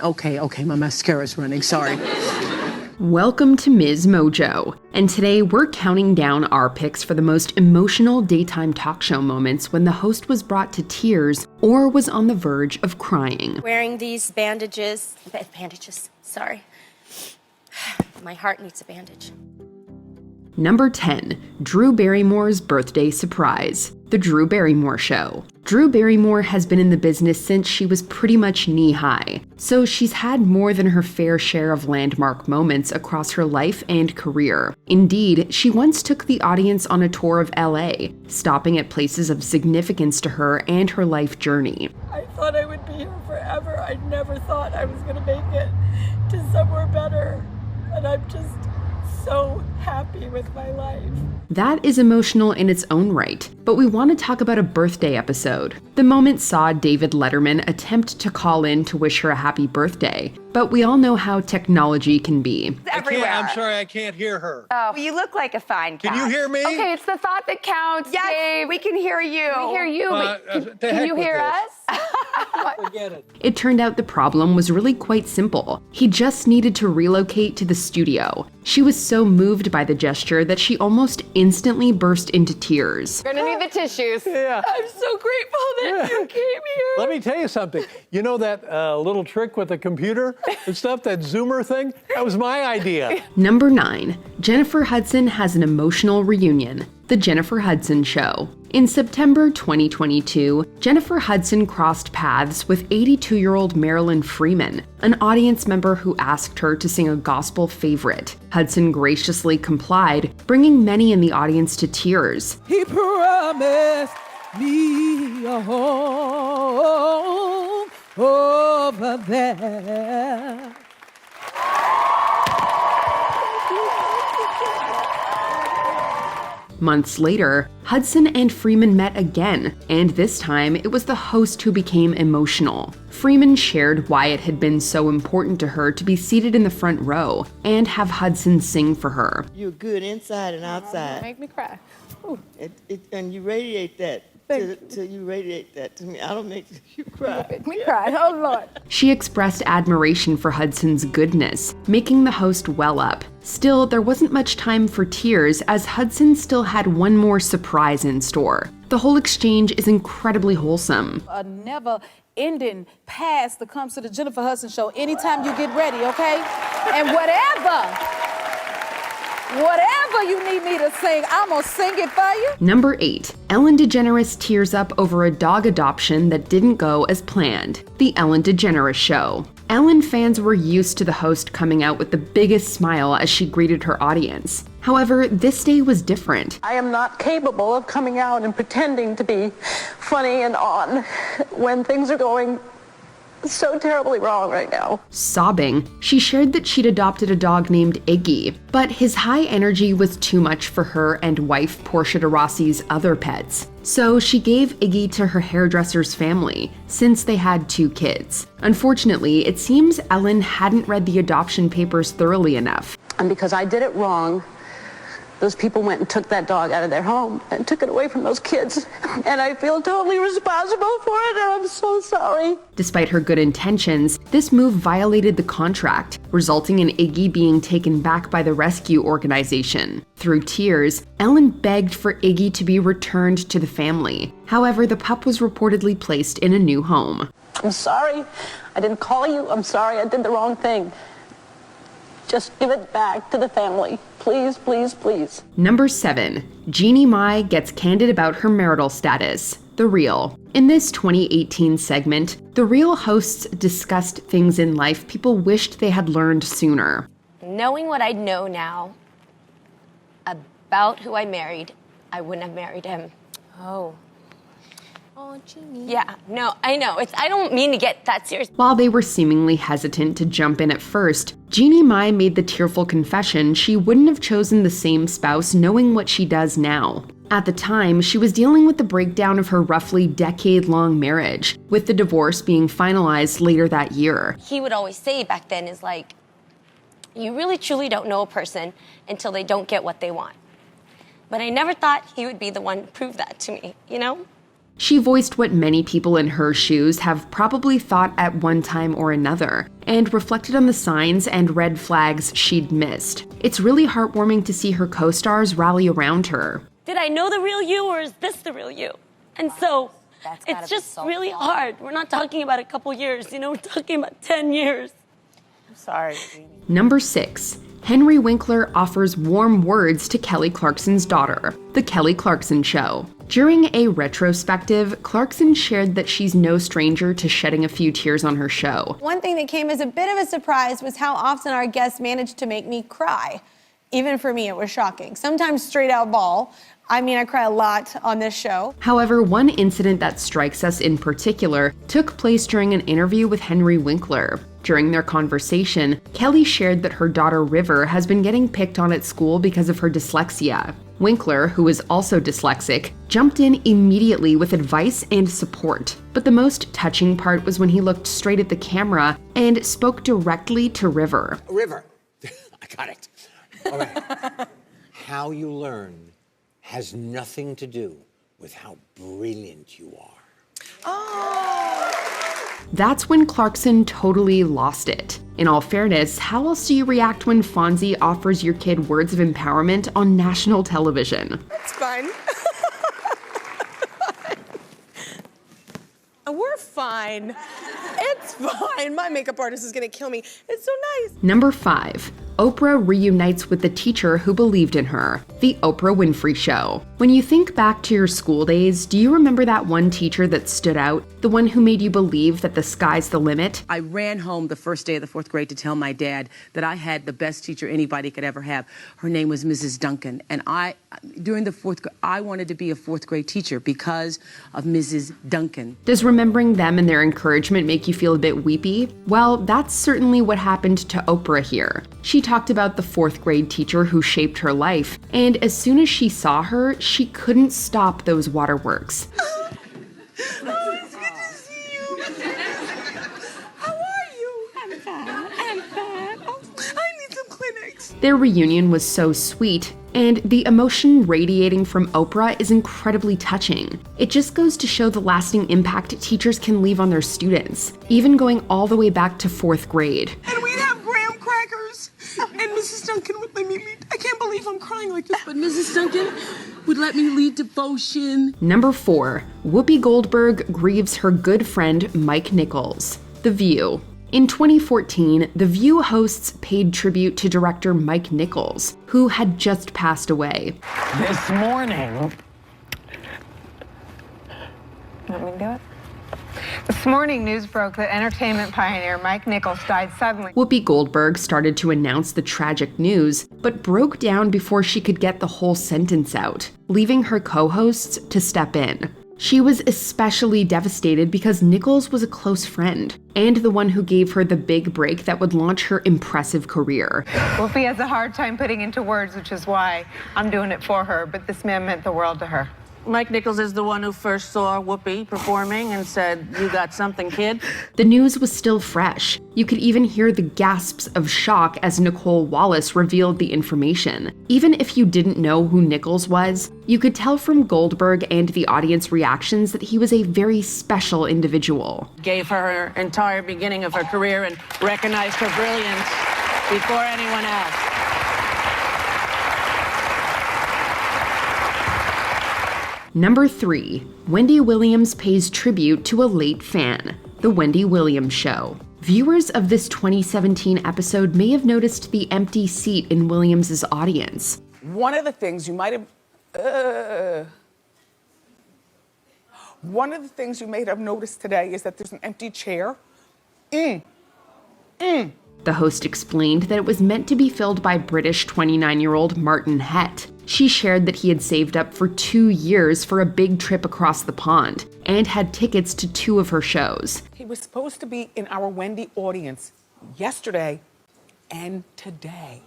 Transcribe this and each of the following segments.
Okay, my mascara's running, sorry. Welcome to MsMojo, and today we're counting down our picks for the most emotional daytime talk show moments when the host was brought to tears or was on the verge of crying. Wearing these bandages, sorry. My heart needs a bandage. Number 10, Drew Barrymore's birthday surprise. The Drew Barrymore Show. Drew Barrymore has been in the business since she was pretty much knee-high, so she's had more than her fair share of landmark moments across her life and career. Indeed, she once took the audience on a tour of LA, stopping at places of significance to her and her life journey. I thought I would be here forever. I never thought I was going to make it to somewhere better, and I'm just so happy with my life. That is emotional in its own right, but we want to talk about a birthday episode. The moment saw David Letterman attempt to call in to wish her a happy birthday, but we all know how technology can be. I'm sorry, I can't hear her. Oh, well, you look like a fine cat. Can you hear me? Okay, it's the thought that counts, yes, Dave. we can hear you. We hear you, but can you hear us? Forget it. It turned out the problem was really quite simple. He just needed to relocate to the studio. She was so moved by the gesture that she almost instantly burst into tears. We're gonna need the tissues. Yeah. I'm so grateful that you came here. Let me tell you something. You know that little trick with the computer and stuff, that Zoomer thing? That was my idea. Number 9, Jennifer Hudson has an emotional reunion. The Jennifer Hudson Show. In September 2022, Jennifer Hudson crossed paths with 82-year-old Marilyn Freeman, an audience member who asked her to sing a gospel favorite. Hudson graciously complied, bringing many in the audience to tears. He promised me a home over there. Months later, Hudson and Freeman met again, and this time it was the host who became emotional. Freeman shared why it had been so important to her to be seated in the front row and have Hudson sing for her. You're good inside and outside. Make me cry. And you radiate that. You radiate that to me. I don't make you cry. Make me cry. Oh, Lord. She expressed admiration for Hudson's goodness, making the host well up. Still, there wasn't much time for tears as Hudson still had one more surprise in store. The whole exchange is incredibly wholesome. A never-ending past that comes to the Jennifer Hudson Show anytime you get ready, okay? And whatever you need me to sing, I'm gonna sing it for you. Number 8, Ellen DeGeneres tears up over a dog adoption that didn't go as planned. The Ellen DeGeneres Show. Ellen fans were used to the host coming out with the biggest smile as she greeted her audience. However, this day was different. I am not capable of coming out and pretending to be funny and on when things are going so terribly wrong right now. Sobbing, she shared that she'd adopted a dog named Iggy, but his high energy was too much for her and wife Portia de Rossi's other pets. So she gave Iggy to her hairdresser's family, since they had 2 kids. Unfortunately, it seems Ellen hadn't read the adoption papers thoroughly enough. And because I did it wrong, those people went and took that dog out of their home and took it away from those kids. And I feel totally responsible for it, and I'm so sorry. Despite her good intentions, this move violated the contract, resulting in Iggy being taken back by the rescue organization. Through tears, Ellen begged for Iggy to be returned to the family. However, the pup was reportedly placed in a new home. I'm sorry. I didn't call you. I'm sorry. I did the wrong thing. Just give it back to the family. Please, please, please. Number 7, Judy Mai gets candid about her marital status. The Real. In this 2018 segment, The Real hosts discussed things in life people wished they had learned sooner. Knowing what I know now about who I married, I wouldn't have married him. Oh, Judy. Yeah, no, I know. I don't mean to get that serious. While they were seemingly hesitant to jump in at first, Judy Mai made the tearful confession she wouldn't have chosen the same spouse knowing what she does now. At the time, she was dealing with the breakdown of her roughly decade-long marriage, with the divorce being finalized later that year. He would always say back then is like, you really truly don't know a person until they don't get what they want. But I never thought he would be the one to prove that to me, you know? She voiced what many people in her shoes have probably thought at one time or another, and reflected on the signs and red flags she'd missed. It's really heartwarming to see her co-stars rally around her. Did I know the real you, or is this the real you? And so it's just really hard. We're not talking about a couple years, we're talking about 10 years. I'm sorry. Number 6. Henry Winkler offers warm words to Kelly Clarkson's daughter, The Kelly Clarkson Show. During a retrospective, Clarkson shared that she's no stranger to shedding a few tears on her show. One thing that came as a bit of a surprise was how often our guests managed to make me cry. Even for me, it was shocking. Sometimes straight out bawl. I cry a lot on this show. However, one incident that strikes us in particular took place during an interview with Henry Winkler. During their conversation, Kelly shared that her daughter River has been getting picked on at school because of her dyslexia. Winkler, who is also dyslexic, jumped in immediately with advice and support. But the most touching part was when he looked straight at the camera and spoke directly to River. River, I got it. All right. How you learn has nothing to do with how brilliant you are. That's when Clarkson totally lost it. In all fairness, how else do you react when Fonzie offers your kid words of empowerment on national television? It's fun. We're fine. It's fine. My makeup artist is gonna kill me. It's so nice. Number 5. Oprah reunites with the teacher who believed in her, The Oprah Winfrey Show. When you think back to your school days, do you remember that one teacher that stood out? The one who made you believe that the sky's the limit? I ran home the first day of the 4th grade to tell my dad that I had the best teacher anybody could ever have. Her name was Mrs. Duncan. And during the 4th grade, I wanted to be a 4th grade teacher because of Mrs. Duncan. Does remembering them and their encouragement make you feel a bit weepy? Well, that's certainly what happened to Oprah here. She talked about the 4th grade teacher who shaped her life, and as soon as she saw her, she couldn't stop those waterworks. Oh, it's good to see you. How are you? I'm fine. Oh, I need some clinics. Their reunion was so sweet, and the emotion radiating from Oprah is incredibly touching. It just goes to show the lasting impact teachers can leave on their students, even going all the way back to 4th grade. And we'd have graham crackers. And Mrs. Duncan would let me lead. I can't believe I'm crying like this, but Mrs. Duncan would let me lead devotion. Number 4. Whoopi Goldberg grieves her good friend Mike Nichols. The View. In 2014, The View hosts paid tribute to director Mike Nichols, who had just passed away. This morning... Want me to do it? This morning, news broke that entertainment pioneer Mike Nichols died suddenly. Whoopi Goldberg started to announce the tragic news, but broke down before she could get the whole sentence out, leaving her co-hosts to step in. She was especially devastated because Nichols was a close friend, and the one who gave her the big break that would launch her impressive career. Whoopi has a hard time putting into words, which is why I'm doing it for her, but this man meant the world to her. Mike Nichols is the one who first saw Whoopi performing and said, "You got something, kid." The news was still fresh. You could even hear the gasps of shock as Nicole Wallace revealed the information. Even if you didn't know who Nichols was, you could tell from Goldberg and the audience reactions that he was a very special individual. Gave her entire beginning of her career and recognized her brilliance before anyone else. Number 3. Wendy Williams pays tribute to a late fan. The Wendy Williams Show. Viewers of this 2017 episode may have noticed the empty seat in Williams' audience. One of the things you might have noticed today is that there's an empty chair. The host explained that it was meant to be filled by British 29-year-old Martin Hett. She shared that he had saved up for 2 years for a big trip across the pond and had tickets to 2 of her shows. He was supposed to be in our Wendy audience yesterday and today.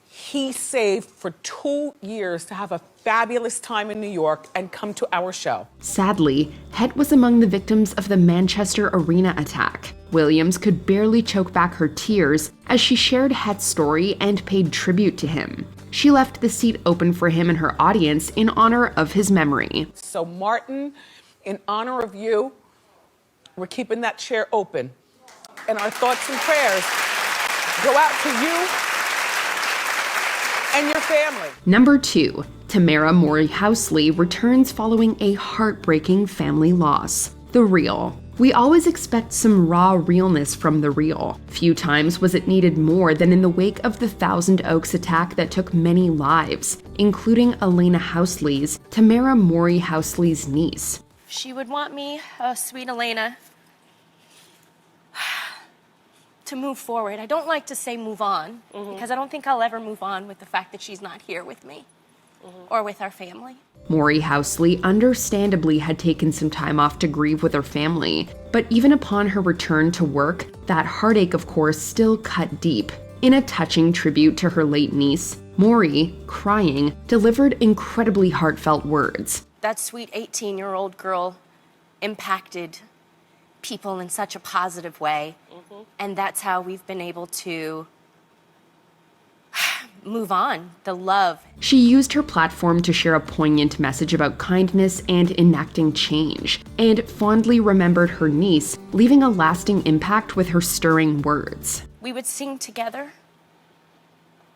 He saved for 2 years to have a fabulous time in New York and come to our show. Sadly, Hett was among the victims of the Manchester Arena attack. Williams could barely choke back her tears as she shared Het's story and paid tribute to him. She left the seat open for him and her audience in honor of his memory. So Martin, in honor of you, we're keeping that chair open. And our thoughts and prayers go out to you and your family. Number 2, Tamara Mory Housley returns following a heartbreaking family loss. The Real. We always expect some raw realness from The Real. Few times was it needed more than in the wake of the Thousand Oaks attack that took many lives, including Elena Housley's, Tamara Mory Housley's niece. She would want me, sweet Elena, to move forward. I don't like to say move on, because I don't think I'll ever move on with the fact that she's not here with me or with our family. Mory Housley understandably had taken some time off to grieve with her family, but even upon her return to work, that heartache, of course, still cut deep. In a touching tribute to her late niece, Mory, crying, delivered incredibly heartfelt words. That sweet 18-year-old girl impacted people in such a positive way, and that's how we've been able to move on, the love. She used her platform to share a poignant message about kindness and enacting change, and fondly remembered her niece, leaving a lasting impact with her stirring words. We would sing together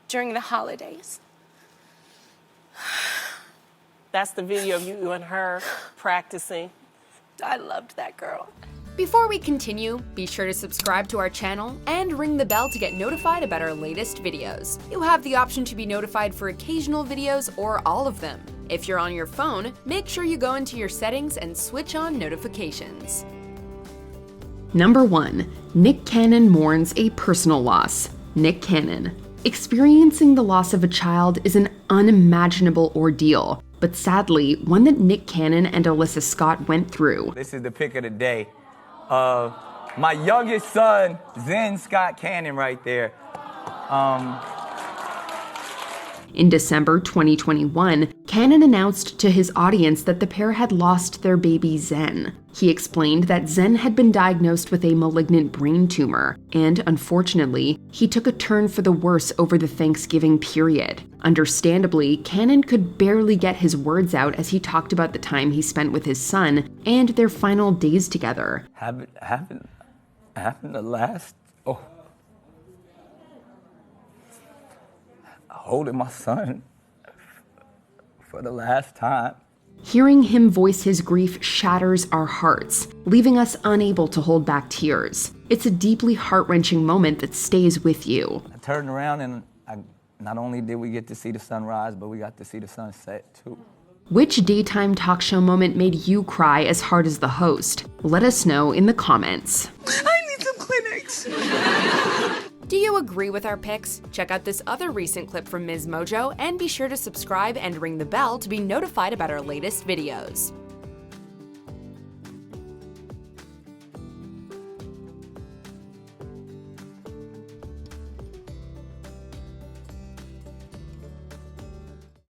during the holidays. That's the video of you and her practicing. I loved that girl. Before we continue, be sure to subscribe to our channel and ring the bell to get notified about our latest videos. You have the option to be notified for occasional videos or all of them. If you're on your phone, make sure you go into your settings and switch on notifications. Number 1. Nick Cannon mourns a personal loss. Nick Cannon. Experiencing the loss of a child is an unimaginable ordeal, but sadly, one that Nick Cannon and Alyssa Scott went through. This is the pick of the day. My youngest son, Zen Scott Cannon, right there. In December 2021, Cannon announced to his audience that the pair had lost their baby Zen. He explained that Zen had been diagnosed with a malignant brain tumor, and unfortunately, he took a turn for the worse over the Thanksgiving period. Understandably, Cannon could barely get his words out as he talked about the time he spent with his son and their final days together. Having the last, holding my son for the last time. Hearing him voice his grief shatters our hearts, leaving us unable to hold back tears. It's a deeply heart-wrenching moment that stays with you. I turned around and not only did we get to see the sunrise, but we got to see the sunset too. Which daytime talk show moment made you cry as hard as the host? Let us know in the comments. I need some Kleenex. Do you agree with our picks? Check out this other recent clip from MsMojo and be sure to subscribe and ring the bell to be notified about our latest videos.